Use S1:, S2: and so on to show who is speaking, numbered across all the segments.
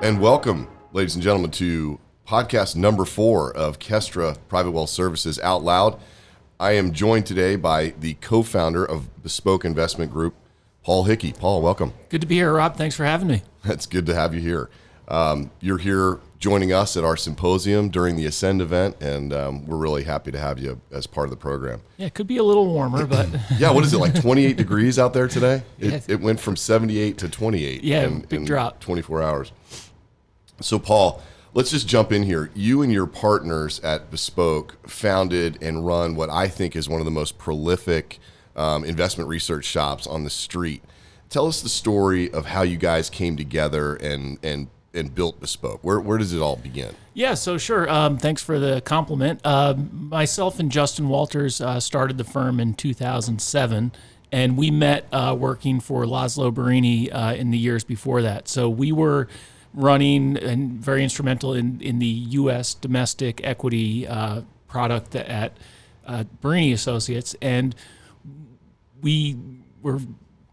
S1: And welcome, ladies and gentlemen, to podcast number 4 of Kestra Private Wealth Services Out Loud. I am joined today by the co-founder of Bespoke Investment Group, Paul Hickey. Paul, welcome.
S2: Good to be here, Rob. Thanks for having me.
S1: It's good to have you here. You're here joining us at our symposium during the Ascend event, and we're really happy to have you as part of the program.
S2: Yeah, it could be a little warmer, but...
S1: Yeah, what is it, like 28 degrees out there today? It went from 78 to 28
S2: big drop.
S1: 24 hours. So, Paul, let's just jump in here. You and your partners at Bespoke founded and run what I think is one of the most prolific investment research shops on the street. Tell us the story of how you guys came together and built Bespoke. Where does it all begin?
S2: Yeah, so sure. Thanks for the compliment. Myself and Justin Walters started the firm in 2007, and we met working for Laszlo Barini in the years before that. So we were running and very instrumental in the U.S. domestic equity product at Barini Associates, and we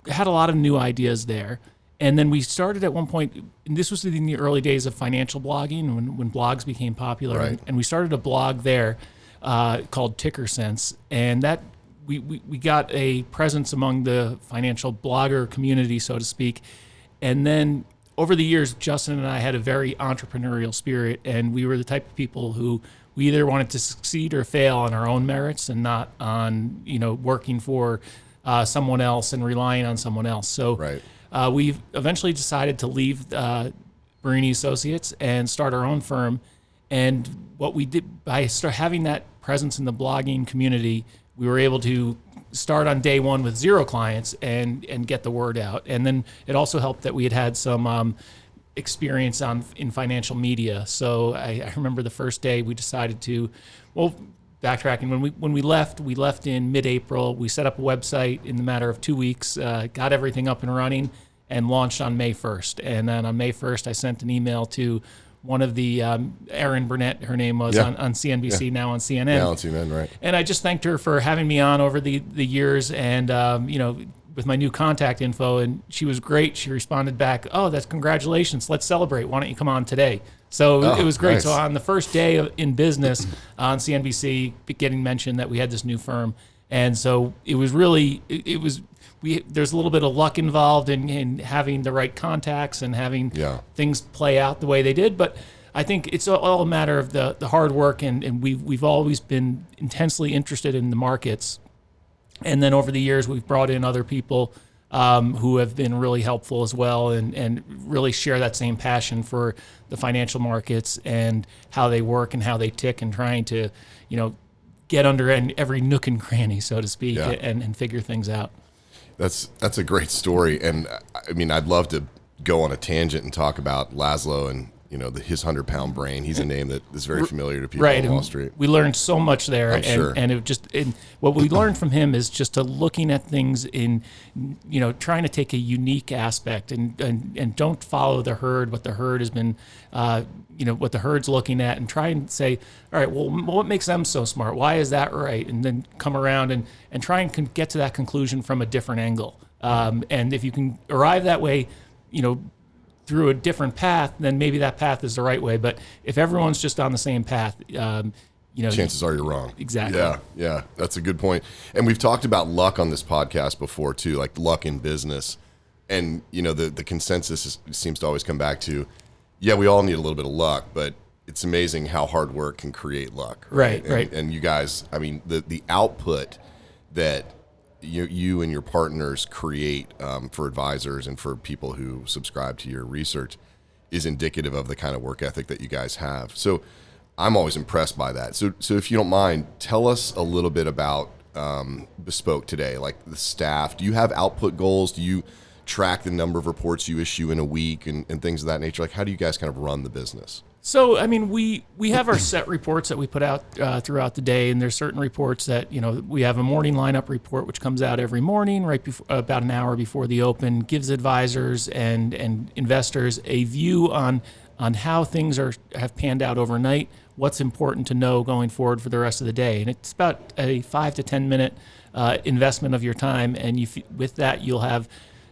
S2: had a lot of new ideas there. And then we started at one point, and this was in the early days of financial blogging when blogs became popular.
S1: Right.
S2: And we started a blog there called Ticker Sense. And that we got a presence among the financial blogger community, so to speak. And then over the years, Justin and I had a very entrepreneurial spirit, and we were the type of people who we either wanted to succeed or fail on our own merits and not on, working for someone else and relying on someone else. So
S1: Right.
S2: We've eventually decided to leave Barini Associates and start our own firm. And what we did by having that presence in the blogging community, we were able to start on day one with 0 clients and get the word out. And then it also helped that we had some experience in financial media. So I remember the first day we decided to, backtracking, when we left in mid-April. We set up a website in the matter of 2 weeks, got everything up and running, and launched on May 1st. And then on May 1st, I sent an email to one of the, Erin Burnett, her name was, on CNBC, now on CNN.
S1: Now on CNN, right.
S2: And I just thanked her for having me on over the years and, with my new contact info. And she was great. She responded back, "Oh, that's congratulations. Let's celebrate. Why don't you come on today?" So it was great.
S1: Nice.
S2: So on the first day in business on CNBC, getting mentioned that we had this new firm. And so it was really, there's a little bit of luck involved in having the right contacts and having things play out the way they did. But I think it's all a matter of the hard work, and we've always been intensely interested in the markets. And then over the years, we've brought in other people who have been really helpful as well, and really share that same passion for the financial markets and how they work and how they tick, and trying to, get under every nook and cranny, so to speak, and figure things out.
S1: That's a great story. And I mean, I'd love to go on a tangent and talk about Laszlo and, his 100-pound brain. He's a name that is very familiar to people on Wall Street.
S2: We learned so much there.
S1: I'm sure.
S2: And what we learned from him is just to looking at things in, trying to take a unique aspect and don't follow the herd, what the herd has been, what the herd's looking at, and try and say, all right, well, what makes them so smart? Why is that right? And then come around and try and get to that conclusion from a different angle. And if you can arrive that way, through a different path, then maybe that path is the right way. But if everyone's just on the same path,
S1: chances are you're wrong.
S2: Exactly.
S1: Yeah, that's a good point. And we've talked about luck on this podcast before too, like luck in business. And the consensus seems to always come back to, we all need a little bit of luck, but it's amazing how hard work can create luck.
S2: Right.
S1: And you guys, I mean, the output that you and your partners create for advisors and for people who subscribe to your research is indicative of the kind of work ethic that you guys have. So I'm always impressed by that. So if you don't mind, tell us a little bit about Bespoke today, like the staff. Do you have output goals? Do you track the number of reports you issue in a week and things of that nature? Like, how do you guys kind of run the business?
S2: So, I mean, we have our set reports that we put out throughout the day, and there's certain reports that, we have a morning lineup report, which comes out every morning, right before, about an hour before the open, gives advisors and investors a view on how things have panned out overnight, what's important to know going forward for the rest of the day. And it's about a 5 to 10 minute investment of your time, and with that, you'll have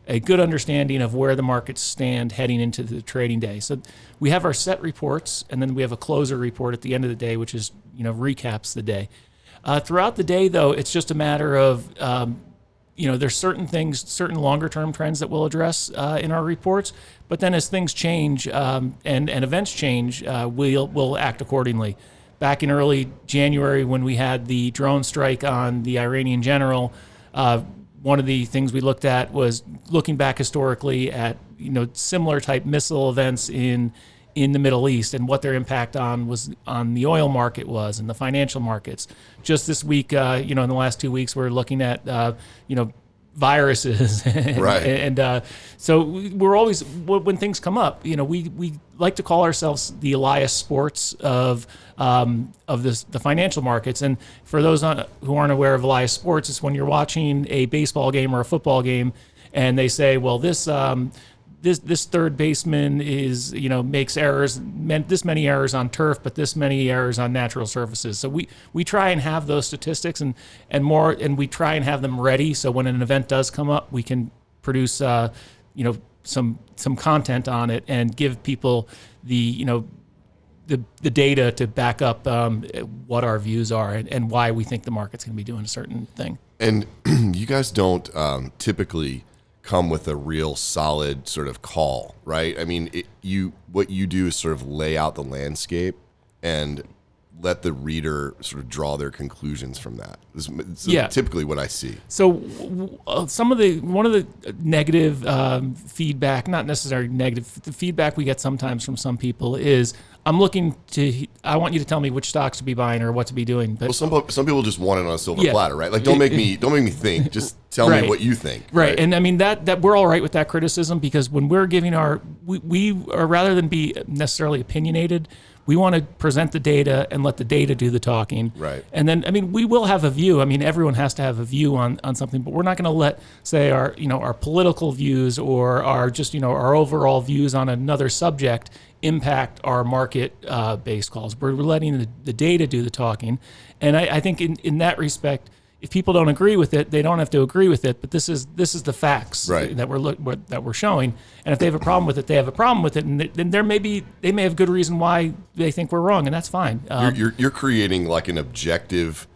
S2: a good understanding of where the markets stand heading into the trading day. So we have our set reports, and then we have a closer report at the end of the day, which is, recaps the day. Throughout the day, though, it's just a matter of, there's certain things, certain longer-term trends that we'll address in our reports. But then as things change and events change, we'll act accordingly. Back in early January, when we had the drone strike on the Iranian general, one of the things we looked at was looking back historically at similar type missile events in the Middle East and what their impact on the oil market was and the financial markets. Just this week, in the last 2 weeks, we're looking at viruses,
S1: right?
S2: And so we're always, when things come up, we like to call ourselves the Elias Sports of the financial markets. And for those who aren't aware of Elias Sports, it's when you're watching a baseball game or a football game, and they say, well, this third baseman makes errors, this many errors on turf, but this many errors on natural surfaces. So we try and have those statistics and more, and we try and have them ready. So when an event does come up, we can produce some content on it and give people the data to back up what our views are and why we think the market's going to be doing a certain thing.
S1: And you guys don't typically come with a real solid sort of call, right? I mean, what you do is sort of lay out the landscape and let the reader sort of draw their conclusions from that. It's typically what I see.
S2: So one of the negative feedback, not necessarily negative, the feedback we get sometimes from some people is, I want you to tell me which stocks to be buying or what to be doing. But
S1: some people just want it on a silver platter, right? Like, don't make me think. Just tell me what you think.
S2: Right. And I mean that we're all right with that criticism, because when we're giving we are, rather than be necessarily opinionated, we want to present the data and let the data do the talking.
S1: Right.
S2: And then, we will have a view. Everyone has to have a view on something, but we're not going to let, say, our political views or our overall views on another subject impact our market-based calls. We're letting the data do the talking. And I think in that respect, if people don't agree with it, they don't have to agree with it. But this is the facts that we're showing. And if they have a problem with it, they have a problem with it. And then they may have good reason why they think we're wrong, and that's fine.
S1: You're creating like an objective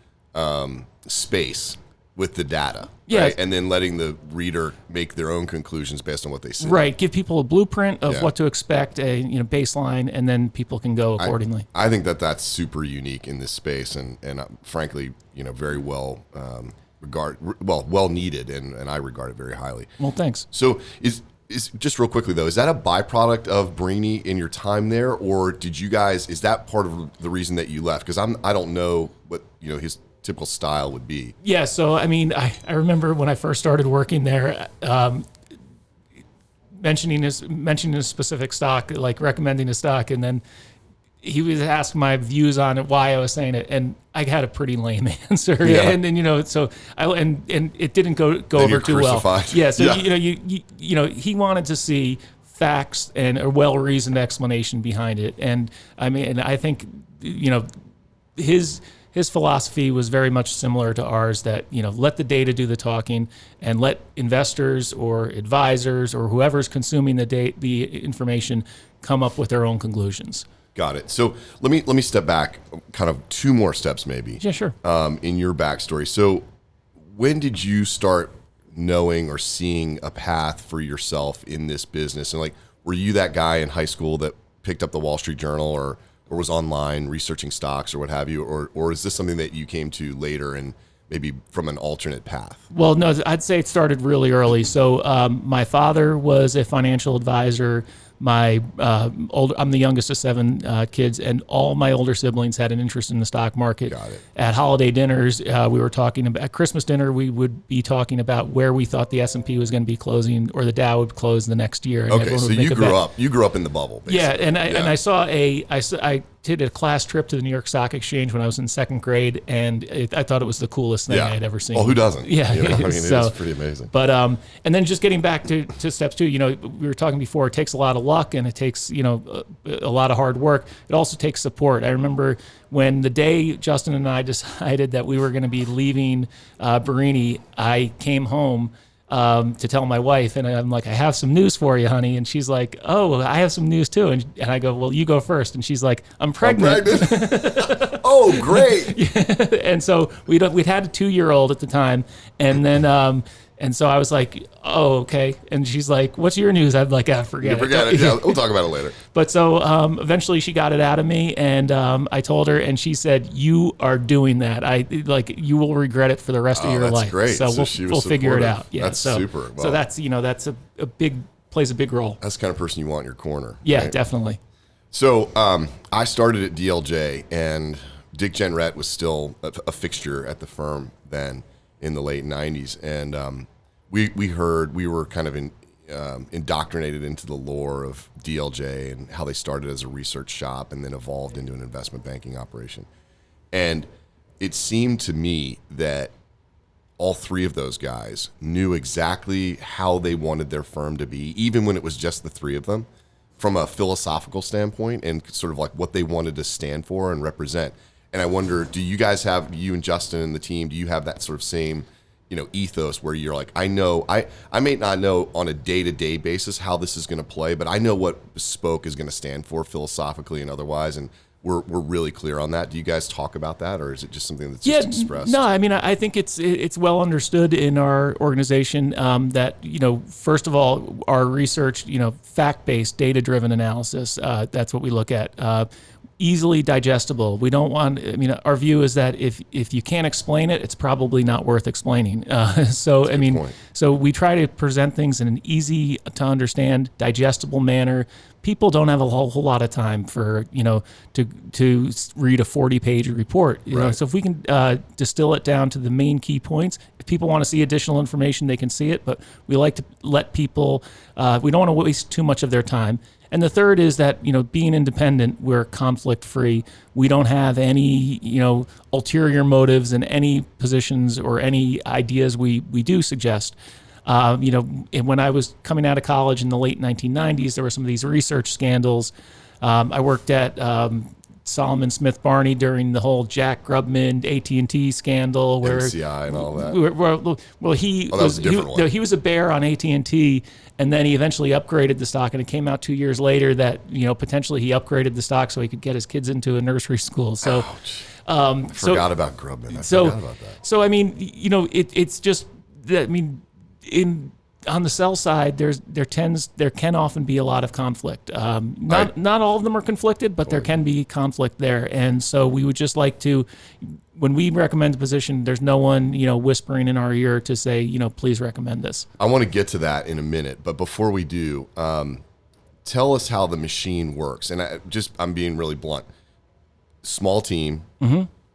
S1: space with the data, right? And then letting the reader make their own conclusions based on what they see.
S2: Right. Give people a blueprint of what to expect, a baseline, and then people can go accordingly.
S1: I think that's super unique in this space, and frankly, very well well needed, and I regard it very highly.
S2: Well, thanks.
S1: So is just real quickly though, is that a byproduct of Brainy in your time there, or is that part of the reason that you left? Because I don't know what his typical style would be. Yeah,
S2: so I remember when I first started working there, mentioning a specific stock, like recommending a stock, and then he was asking my views on it, why I was saying it, and I had a pretty lame answer, and then so and it didn't go over too well. Yeah, so he wanted to see facts and a well-reasoned explanation behind it, and I think his philosophy was very much similar to ours, that let the data do the talking and let investors or advisors or whoever's consuming the information come up with their own conclusions.
S1: Got it. So let me step back kind of 2 more steps maybe.
S2: Yeah, sure.
S1: In your backstory. So when did you start knowing or seeing a path for yourself in this business? And were you that guy in high school that picked up the Wall Street Journal or was online researching stocks or what have you? Or is this something that you came to later and maybe from an alternate path?
S2: Well, no, I'd say it started really early. So my father was a financial advisor. I'm the youngest of 7 kids, and all my older siblings had an interest in the stock market.
S1: Got it.
S2: At holiday dinners, we were talking about, at Christmas dinner, we would be talking about where we thought the S&P was going to be closing, or the Dow would close the next year. And
S1: okay, so you grew up in the bubble, basically.
S2: Yeah, and I saw I did a class trip to the New York Stock Exchange when I was in 2nd grade, and I thought it was the coolest thing I had ever seen.
S1: Well, who doesn't?
S2: Yeah,
S1: it's pretty amazing.
S2: But and then just getting back to steps 2, we were talking before, it takes a lot of luck and it takes a lot of hard work. It also takes support. I remember when the day Justin and I decided that we were going to be leaving Barini, I came home to tell my wife, and I'm like, I have some news for you, honey. And she's like, oh, I have some news too. And I go, well, you go first. And she's like, I'm pregnant.
S1: Oh, great.
S2: Yeah. And so we'd had a 2-year-old at the time, and then and so I was like, oh, okay. And she's like, what's your news? I'm like, forget it.
S1: Forget it. Yeah, we'll talk about it later.
S2: But so eventually she got it out of me, and I told her, and she said, you are doing that. You will regret it for the rest of your life.
S1: Great.
S2: So we'll figure it out. Yeah.
S1: That's super. Well,
S2: so that's, that's plays a big role.
S1: That's the kind of person you want in your corner.
S2: Yeah,
S1: right?
S2: Definitely.
S1: So I started at DLJ, and Dick Jenrette was still a fixture at the firm then in the late 90s. And we were kind of indoctrinated into the lore of DLJ and how they started as a research shop and then evolved into an investment banking operation. And it seemed to me that all three of those guys knew exactly how they wanted their firm to be, even when it was just the three of them, from a philosophical standpoint and sort of like what they wanted to stand for and represent. And I wonder, do you guys have, you and Justin and the team, do you have that sort of same, ethos where you're like, I know, I may not know on a day-to-day basis how this is going to play, but I know what Bespoke is going to stand for philosophically and otherwise, and we're really clear on that. Do you guys talk about that, or is it just something that's just expressed?
S2: No, I mean, I think it's well understood in our organization that, first of all, our research, fact-based, data-driven analysis, that's what we look at. Easily digestible. We don't want, our view is that if you can't explain it, it's probably not worth explaining. So we try to present things in an easy to understand, digestible manner. People don't have a whole lot of time for, to read a 40-page report.
S1: Right.
S2: So if we can distill it down to the main key points, if people want to see additional information, they can see it, but we like to let people, we don't want to waste too much of their time. And the third is that, being independent, we're conflict free. We don't have any, ulterior motives in any positions or any ideas we do suggest. When I was coming out of college in the late 1990s, there were some of these research scandals. I worked at Solomon Smith Barney during the whole Jack Grubman AT&T scandal, where
S1: MCI and all that.
S2: Well, he was a bear on AT&T, and then he eventually upgraded the stock, and it came out 2 years later that potentially he upgraded the stock so he could get his kids into a nursery school. So,
S1: I forgot about Grubman. Forgot about that.
S2: So it's just that on the sell side, there can often be a lot of conflict. Not all of them are conflicted, but there can be conflict there. And so we would just like to, when we recommend a position, there's no one, whispering in our ear to say, please recommend this.
S1: I want to get to that in a minute, but before we do, tell us how the machine works. And I'm being really blunt. Small team,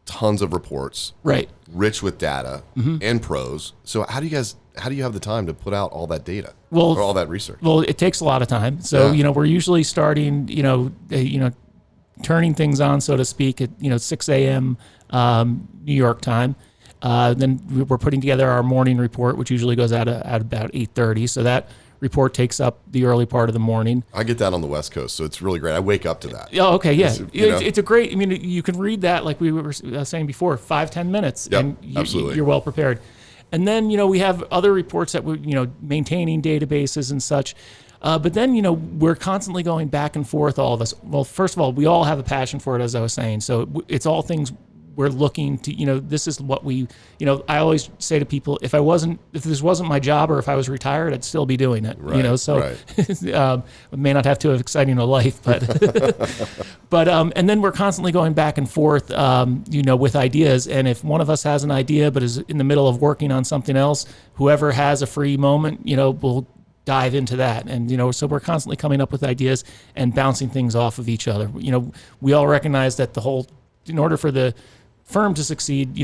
S1: tons of reports,
S2: right?
S1: Rich with data and pros. So how do you have the time to put out all that data or all that research? Well,
S2: it takes a lot of time. So, we're usually starting, turning things on, so to speak, at, 6 a.m. New York time. Then we're putting together our morning report, which usually goes out at about 8:30. So that report takes up the early part of the morning.
S1: I get that on the West Coast, so it's really great. I wake up to that.
S2: Oh, okay, yeah. It's a great, you can read that, like we were saying before, 5-10 minutes, and
S1: absolutely.
S2: You're well prepared. And then, we have other reports that we're, maintaining databases and such. But then, we're constantly going back and forth, all of us. Well, first of all, we all have a passion for it, as I was saying. So it's all things we're looking to, this is what we, I always say to people, if this wasn't my job or if I was retired, I'd still be doing it,
S1: right,
S2: I may not have too exciting a life, but, and then we're constantly going back and forth, with ideas. And if one of us has an idea, but is in the middle of working on something else, whoever has a free moment, will dive into that. And, so we're constantly coming up with ideas and bouncing things off of each other. We all recognize that in order for the firm to succeed,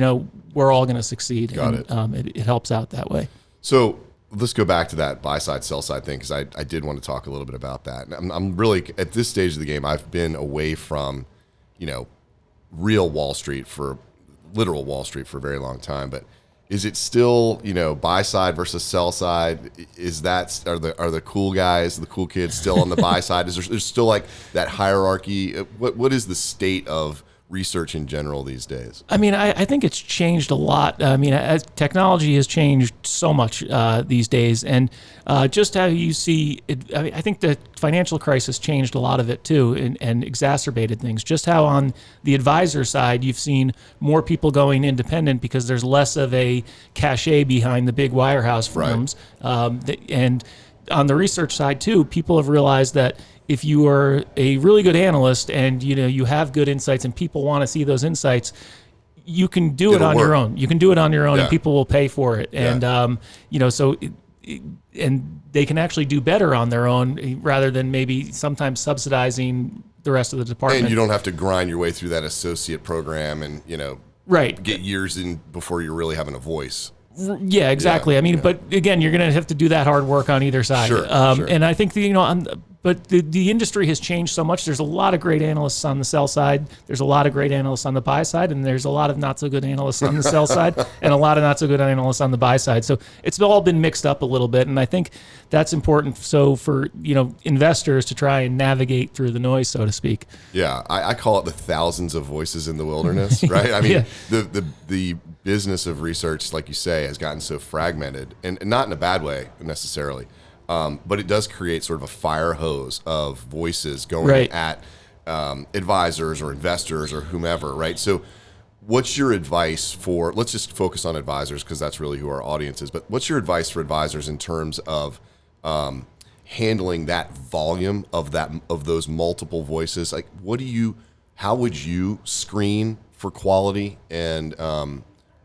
S2: we're all going to succeed.
S1: Got it.
S2: It helps out that way.
S1: So let's go back to that buy side, sell side thing, because I did want to talk a little bit about that. I'm really, at this stage of the game, I've been away from, real Wall Street literal Wall Street for a very long time. But is it still, buy side versus sell side? Are the cool guys, the cool kids still on the buy side? Is there's still like that hierarchy? What is the state of research in general these days?
S2: I mean, I think it's changed a lot. I mean, as technology has changed so much these days, and just how you see it, I think the financial crisis changed a lot of it too, and exacerbated things. Just how on the advisor side, you've seen more people going independent because there's less of a cachet behind the big wirehouse firms. Right. And on the research side too, people have realized that if you are a really good analyst and you have good insights and people want to see those insights, you can do it on your own. You can do it on your own, and people will pay for it. And and they can actually do better on their own rather than maybe sometimes subsidizing the rest of the department.
S1: And you don't have to grind your way through that associate program and get years in before you're really having a voice.
S2: Yeah, exactly. I mean, but again, you're going to have to do that hard work on either side.
S1: Sure.
S2: And I think but the industry has changed so much. There's a lot of great analysts on the sell side. There's a lot of great analysts on the buy side, and there's a lot of not so good analysts on the sell side, and a lot of not so good analysts on the buy side. So it's all been mixed up a little bit, and I think that's important. So for investors to try and navigate through the noise, so to speak.
S1: Yeah, I call it the thousands of voices in the wilderness, right? I mean, the business of research, like you say, has gotten so fragmented, and not in a bad way necessarily. But it does create sort of a fire hose of voices going at advisors or investors or whomever, right? So what's your advice for, let's just focus on advisors because that's really who our audience is, but what's your advice for advisors in terms of handling that volume of those multiple voices? Like how would you screen for quality, and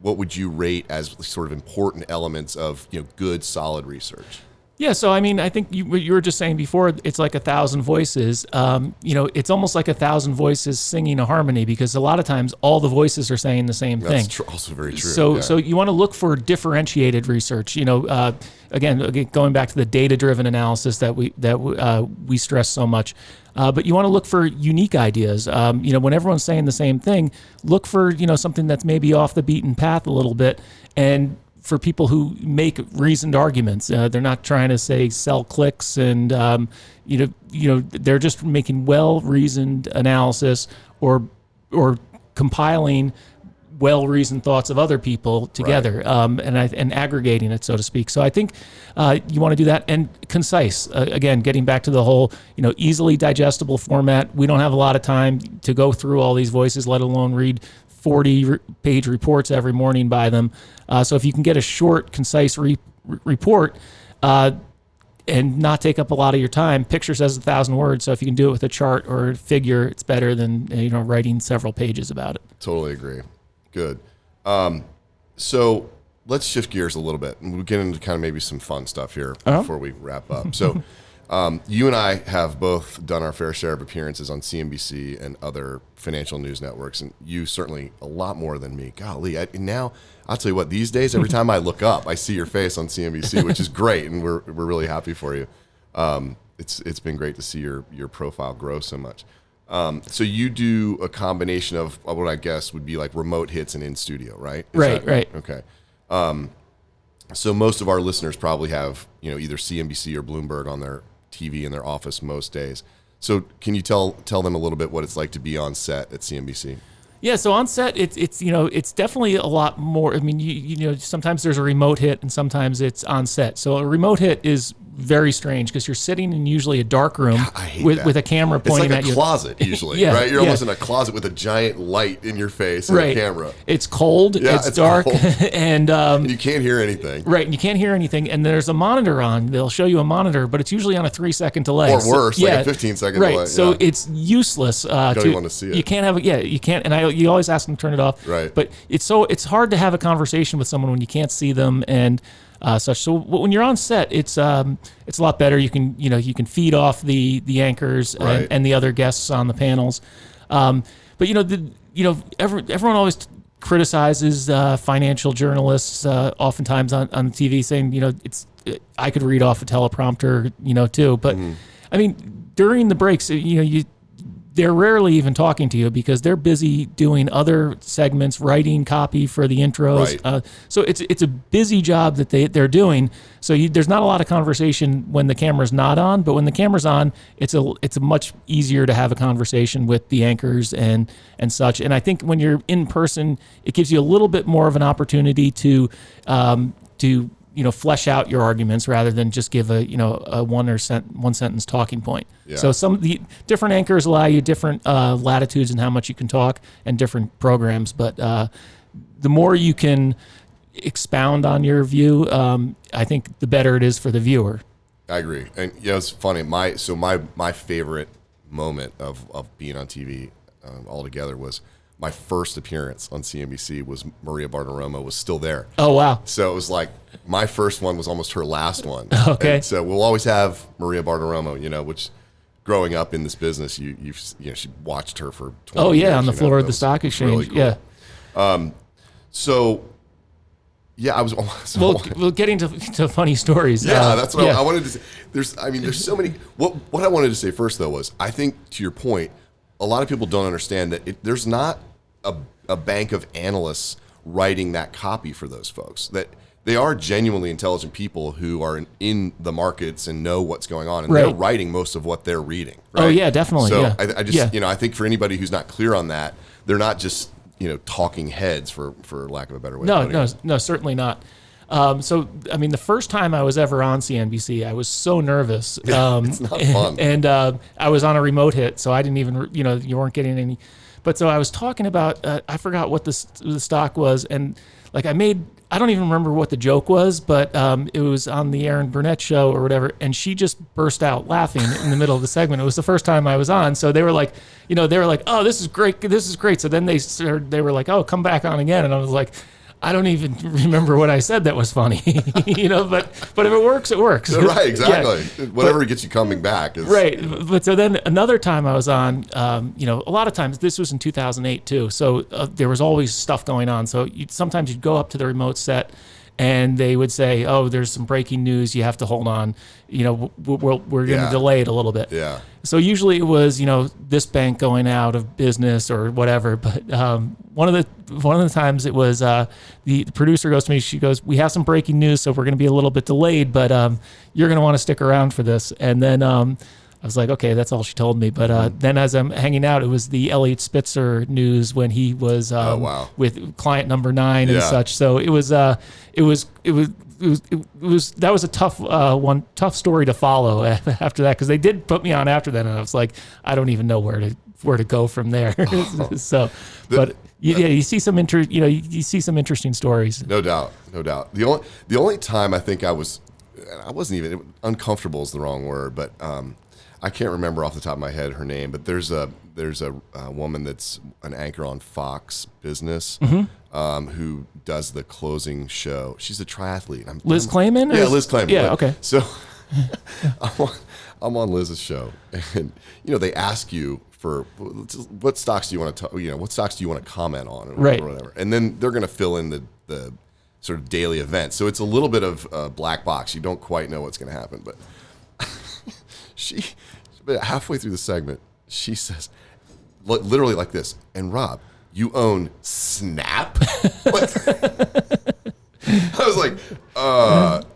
S1: what would you rate as sort of important elements of good, solid research?
S2: Yeah, so I mean, I think you were just saying before, it's like 1,000 voices. It's almost like 1,000 voices singing a harmony, because a lot of times all the voices are saying the same thing.
S1: That's also very true.
S2: So you want to look for differentiated research. Again, going back to the data-driven analysis that we stress so much. But you want to look for unique ideas. When everyone's saying the same thing, look for something that's maybe off the beaten path a little bit, and for people who make reasoned arguments. They're not trying to sell clicks, and they're just making well-reasoned analysis or compiling well-reasoned thoughts of other people together, and aggregating it, so to speak. So I think you want to do that, and concise. Again, getting back to the whole easily digestible format. We don't have a lot of time to go through all these voices, let alone read 40-page reports every morning by them. So if you can get a short, concise report and not take up a lot of your time, picture says 1,000 words. So if you can do it with a chart or a figure, it's better than writing several pages about it.
S1: Totally agree. Good. So let's shift gears a little bit, and we'll get into kind of maybe some fun stuff here before we wrap up. So you and I have both done our fair share of appearances on CNBC and other financial news networks, and you certainly a lot more than me. Golly, now I'll tell you what, these days, every time I look up, I see your face on CNBC, which is great, and we're really happy for you. It's been great to see your profile grow so much. So you do a combination of what I guess would be like remote hits and in studio, right?
S2: Right.
S1: Okay. So most of our listeners probably have either CNBC or Bloomberg on their TV in their office most days. So can you tell them a little bit what it's like to be on set at CNBC?
S2: Yeah, so on set, it's definitely a lot more. I mean, sometimes there's a remote hit and sometimes it's on set. So a remote hit is very strange because you're sitting in usually a dark room with a camera pointing at you.
S1: It's like a closet usually, right? You're almost in a closet with a giant light in your face and a camera.
S2: It's cold, it's dark, cold. and
S1: you can't hear anything.
S2: Right, and you can't hear anything, and there's a monitor on. They'll show you a monitor, but it's usually on a 3-second delay.
S1: Or worse, like a 15-second delay.
S2: Right, so it's useless.
S1: Don't even want to see it.
S2: You can't have you can't, and you always ask them to turn it off.
S1: Right.
S2: But it's hard to have a conversation with someone when you can't see them and such. So when you're on set, it's a lot better. You can feed off the anchors and the other guests on the panels. But everyone always criticizes financial journalists oftentimes on the TV, saying I could read off a teleprompter too. But I mean, during the breaks, they're rarely even talking to you because they're busy doing other segments, writing copy for the intros.
S1: Right.
S2: So it's a busy job that they're doing. So there's not a lot of conversation when the camera's not on, but when the camera's on, it's a much easier to have a conversation with the anchors and such. And I think when you're in person, it gives you a little bit more of an opportunity to flesh out your arguments rather than just give a one sentence talking point.
S1: Yeah.
S2: So some of the different anchors allow you different latitudes in how much you can talk and different programs. But the more you can expound on your view, I think the better it is for the viewer.
S1: I agree. And it's funny. My favorite moment of being on TV altogether was my first appearance on CNBC was Maria Bartiromo was still there.
S2: Oh, wow.
S1: So it was like my first one was almost her last one.
S2: Okay.
S1: And so we'll always have Maria Bartiromo, which growing up in this business, she watched her for 20 years.
S2: On the floor of the stock exchange.
S1: Really cool.
S2: Yeah.
S1: So yeah, I was.
S2: Well, getting to funny stories.
S1: Yeah, that's what I wanted to say. There's so many. What I wanted to say first though was, I think to your point, a lot of people don't understand that there's not a bank of analysts writing that copy for those folks. That they are genuinely intelligent people who are in the markets and know what's going on, and they're writing most of what they're reading. Right?
S2: Oh yeah, definitely.
S1: So
S2: yeah.
S1: I just I think for anybody who's not clear on that, they're not just talking heads for lack of a better way.
S2: No, certainly not. The first time I was ever on CNBC, I was so nervous.
S1: It's not fun.
S2: And I was on a remote hit, so I didn't even, you weren't getting any. But so I was talking about, I forgot what the stock was, and like I don't even remember what the joke was, but it was on the Erin Burnett show or whatever, and she just burst out laughing in the middle of the segment. It was the first time I was on, so they were like, oh, this is great. So then they were like, oh, come back on again, and I was like, I don't even remember what I said that was funny, but if it works, it works.
S1: Right, exactly. Whatever gets you coming back is
S2: right. But so then another time I was on, a lot of times, this was in 2008 too. So there was always stuff going on. So sometimes you'd go up to the remote set and they would say, oh, there's some breaking news. You have to hold on. We're going to delay it a little bit.
S1: Yeah.
S2: So usually it was, this bank going out of business or whatever. But one of the times it was the producer goes to me. She goes, "We have some breaking news, so we're going to be a little bit delayed, but you're going to want to stick around for this." And then I was like, okay, that's all she told me. But then as I'm hanging out, it was the Elliot Spitzer news when he was with client number 9 and such. So it was that was a tough story to follow after that, because they did put me on after that, and I was like, I don't even know where to go from there. You see some you see some interesting stories.
S1: No doubt. The only time I think I wasn't even uncomfortable is the wrong word, but I can't remember off the top of my head her name, but there's a woman that's an anchor on Fox Business who does the closing show. She's a triathlete.
S2: Liz Clayman?
S1: Yeah, Liz Clayman.
S2: Yeah, okay.
S1: So I'm on Liz's show, and they ask you for what stocks do you want to what stocks do you want to comment on, or whatever, and then they're going to fill in the sort of daily event. So it's a little bit of a black box. You don't quite know what's going to happen, but she halfway through the segment, she says, literally like this, "And Rob, you own Snap?" I was like,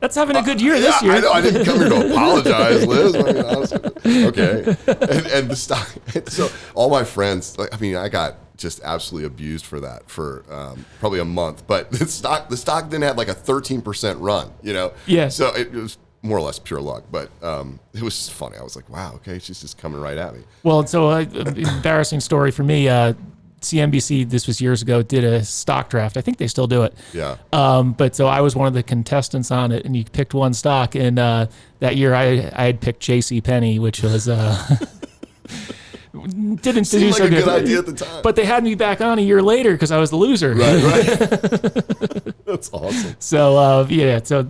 S2: that's having a good year this year.
S1: I know. I didn't come here to apologize, Liz. Okay. And the stock. So all my friends, I got just absolutely abused for that for probably a month. But the stock then had like a 13% run.
S2: Yeah.
S1: So it was more or less pure luck, but it was just funny. I was like, wow, okay, she's just coming right at me.
S2: Well, so embarrassing story for me. CNBC, this was years ago, did a stock draft. I think they still do it.
S1: Yeah.
S2: But so I was one of the contestants on it, and you picked one stock, and that year I had picked J.C. Penney, which was didn't
S1: seemed
S2: do
S1: like
S2: so
S1: a
S2: good.
S1: Good idea at the time.
S2: But they had me back on a year later because I was the loser.
S1: Right. That's awesome.
S2: So so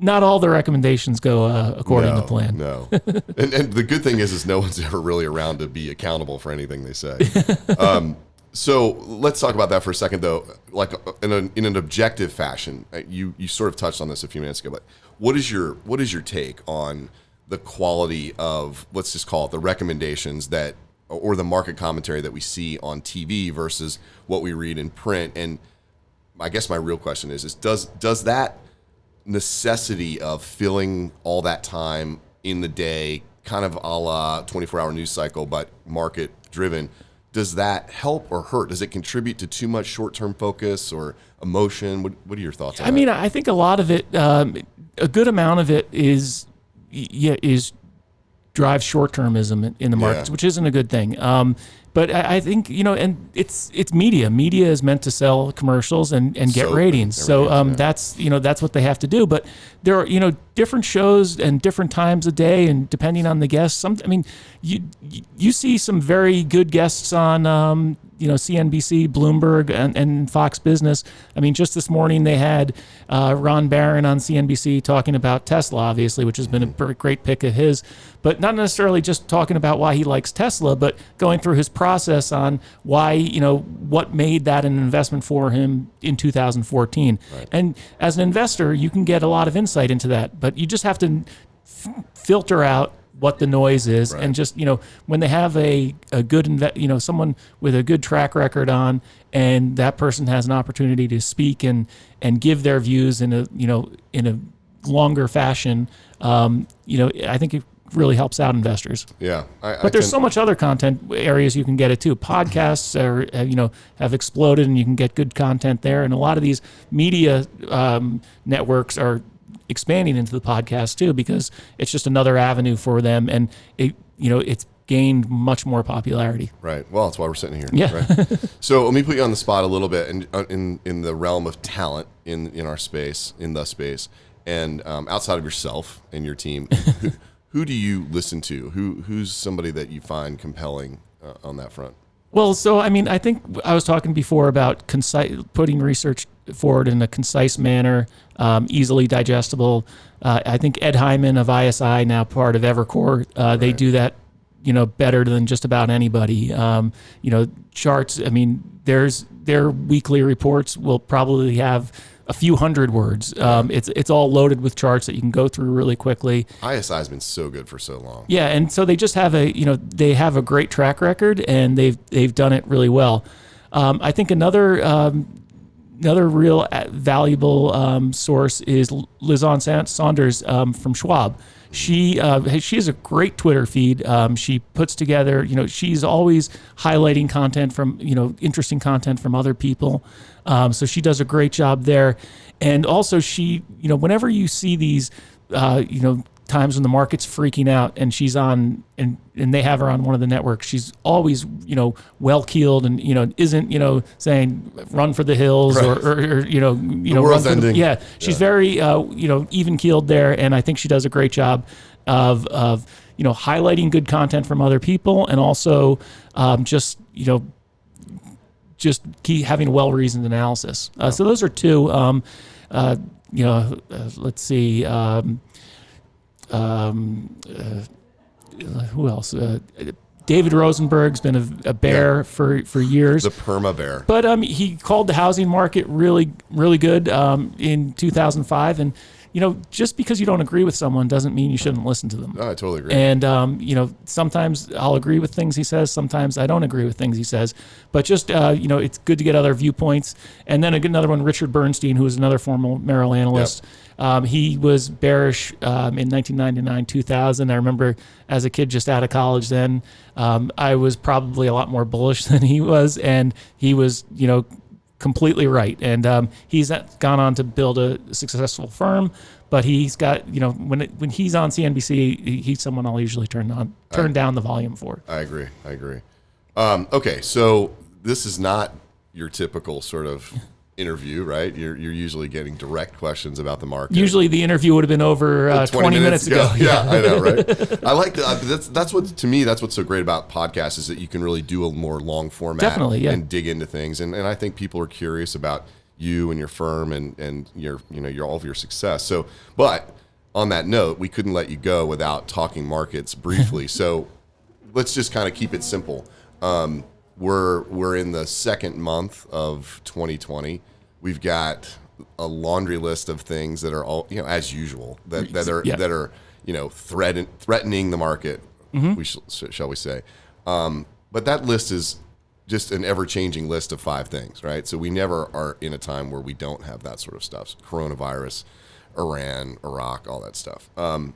S2: not all the recommendations go according to plan.
S1: No. And the good thing is no one's ever really around to be accountable for anything they say. So let's talk about that for a second, though. Like in an objective fashion, you sort of touched on this a few minutes ago, but what is your take on the quality of, let's just call it, the recommendations that or the market commentary that we see on TV versus what we read in print. And I guess my real question is does that necessity of filling all that time in the day, kind of a la 24-hour news cycle, but market driven, does that help or hurt? Does it contribute to too much short-term focus or emotion? What are your thoughts on that?
S2: I mean, I think a lot of it, a good amount of it is drives short-termism in the markets, which isn't a good thing. But I think, and it's media. Media is meant to sell commercials and get ratings. So that's what they have to do. But there are, different shows and different times of day, and depending on the guests. You see some very good guests on, CNBC, Bloomberg, and Fox Business. I mean, just this morning they had Ron Barron on CNBC talking about Tesla, obviously, which has been a great pick of his, but not necessarily just talking about why he likes Tesla, but going through his process on why, what made that an investment for him in 2014. Right. And as an investor, you can get a lot of insight into that, but you just have to filter out what the noise is. Right. And just, when they have a good, someone with a good track record on, and that person has an opportunity to speak and give their views in a longer fashion, I think it really helps out investors.
S1: Yeah.
S2: But there's so much other content areas you can get it too. Podcasts have exploded, and you can get good content there. And a lot of these media networks are expanding into the podcast too, because it's just another avenue for them, and it's gained much more popularity.
S1: Right. Well, that's why we're sitting here.
S2: Yeah.
S1: Right? So let me put you on the spot a little bit, in the realm of talent in our space, and outside of yourself and your team, who do you listen to? Who's somebody that you find compelling on that front?
S2: Well, so I think I was talking before about putting research forward in a concise manner, easily digestible. I think Ed Hyman of ISI, now part of Evercore, they do that, better than just about anybody. Charts. Their weekly reports will probably have a few hundred words. It's all loaded with charts that you can go through really quickly.
S1: ISI has been so good for so long.
S2: Yeah, and so they just have they have a great track record, and they've done it really well. I think another real valuable source is Lizanne Saunders from Schwab. She has a great Twitter feed. She puts together, she's always highlighting content from, interesting content from other people. So she does a great job there. And also she, whenever you see these, times when the market's freaking out and she's on, and they have her on one of the networks, she's always, well-keeled and, isn't, saying run for the hills, right, or
S1: the world's ending.
S2: She's very, even-keeled there. And I think she does a great job of highlighting good content from other people, and also just keep having a well-reasoned analysis. So those are two. Let's see. Who else? David Rosenberg's been a bear for years.
S1: The perma bear.
S2: But he called the housing market really, really good in 2005. And, just because you don't agree with someone doesn't mean you shouldn't listen to them.
S1: No, I totally agree.
S2: And, sometimes I'll agree with things he says. Sometimes I don't agree with things he says. But just, it's good to get other viewpoints. And then another one, Richard Bernstein, who is another former Merrill analyst. Yep. He was bearish in 1999, 2000. I remember as a kid just out of college then, I was probably a lot more bullish than he was. And he was, completely right. And he's gone on to build a successful firm. But he's got, when he's on CNBC, he's someone I'll usually turn down the volume for.
S1: I agree. Okay, so this is not your typical sort of interview, right? You're usually getting direct questions about the market.
S2: Usually the interview would have been over 20 minutes ago.
S1: Yeah, I know, right? I like that. That's what's so great about podcasts, is that you can really do a more long format.
S2: Definitely, yeah.
S1: And dig into things. And I think people are curious about you and your firm and your all of your success. So, but on that note, we couldn't let you go without talking markets briefly. So let's just kind of keep it simple. We're in the second month of 2020. We've got a laundry list of things that are all, as usual, that are threatening the market. Mm-hmm. Shall we say? But that list is just an ever-changing list of 5 things, right? So we never are in a time where we don't have that sort of stuff. Coronavirus, Iran, Iraq, all that stuff. But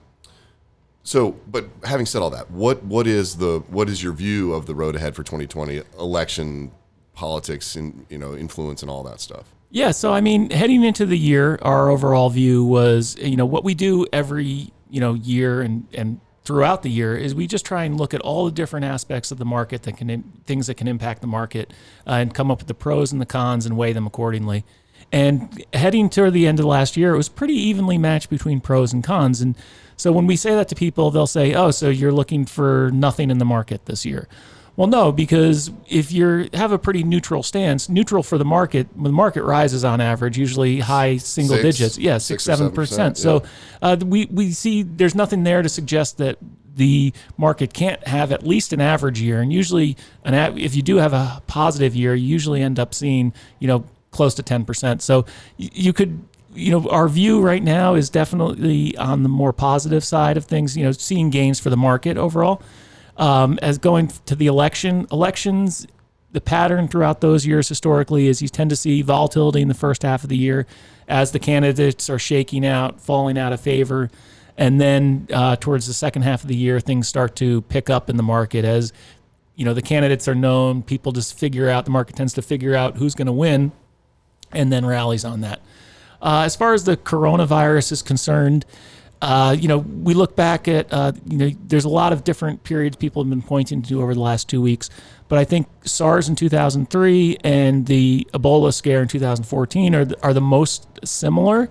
S1: having said all that, what is your view of the road ahead for 2020, election, politics, and influence and all that stuff?
S2: Yeah, so I mean, heading into the year, our overall view was, what we do every year and throughout the year is we just try and look at all the different aspects of the market things that can impact the market, and come up with the pros and the cons and weigh them accordingly. And heading toward the end of last year, it was pretty evenly matched between pros and cons. And so when we say that to people, they'll say, "Oh, so you're looking for nothing in the market this year?" Well, no, because if you have a pretty neutral stance, neutral for the market, when the market rises on average, usually high single digits, 6-7%. So we see there's nothing there to suggest that the market can't have at least an average year. And usually, if you do have a positive year, you usually end up seeing close to 10%. So you could. Our view right now is definitely on the more positive side of things, seeing gains for the market overall. As going to the elections, the pattern throughout those years historically is you tend to see volatility in the first half of the year as the candidates are shaking out, falling out of favor. And then towards the second half of the year, things start to pick up in the market as, the candidates are known. People just the market tends to figure out who's going to win and then rallies on that. As far as the coronavirus is concerned, we look back at, there's a lot of different periods people have been pointing to over the last 2 weeks. But I think SARS in 2003 and the Ebola scare in 2014 are the most similar.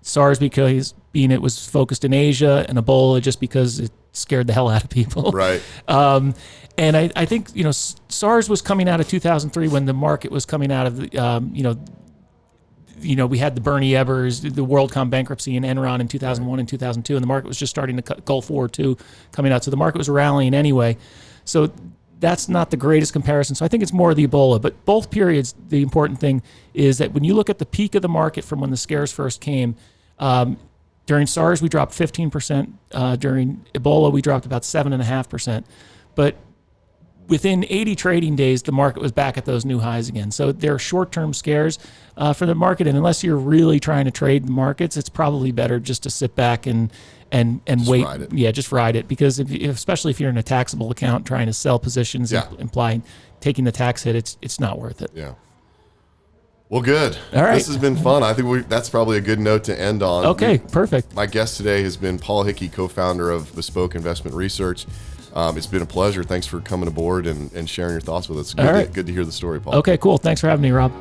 S2: SARS because it was focused in Asia, and Ebola just because it scared the hell out of people.
S1: Right.
S2: And I think, SARS was coming out of 2003 when the market was coming out of the, we had the Bernie Ebbers, the WorldCom bankruptcy, and Enron in 2001 and 2002, and the market was just starting to Gulf War II coming out. So the market was rallying anyway. So that's not the greatest comparison. So I think it's more the Ebola. But both periods, the important thing is that when you look at the peak of the market from when the scares first came, during SARS, we dropped 15%. During Ebola, we dropped about 7.5%. But within 80 trading days, the market was back at those new highs again. So there are short-term scares for the market, and unless you're really trying to trade the markets, it's probably better just to sit back and wait.
S1: Ride it.
S2: Yeah, just ride it, because especially if you're in a taxable account trying to sell positions, implying taking the tax hit, it's not worth it.
S1: Yeah. Well, good.
S2: All right.
S1: This has been fun. I think that's probably a good note to end on.
S2: Okay, perfect.
S1: My guest today has been Paul Hickey, co-founder of Bespoke Investment Research. It's been a pleasure. Thanks for coming aboard and sharing your thoughts with us. Good to hear the story, Paul.
S2: Okay, cool. Thanks for having me, Rob.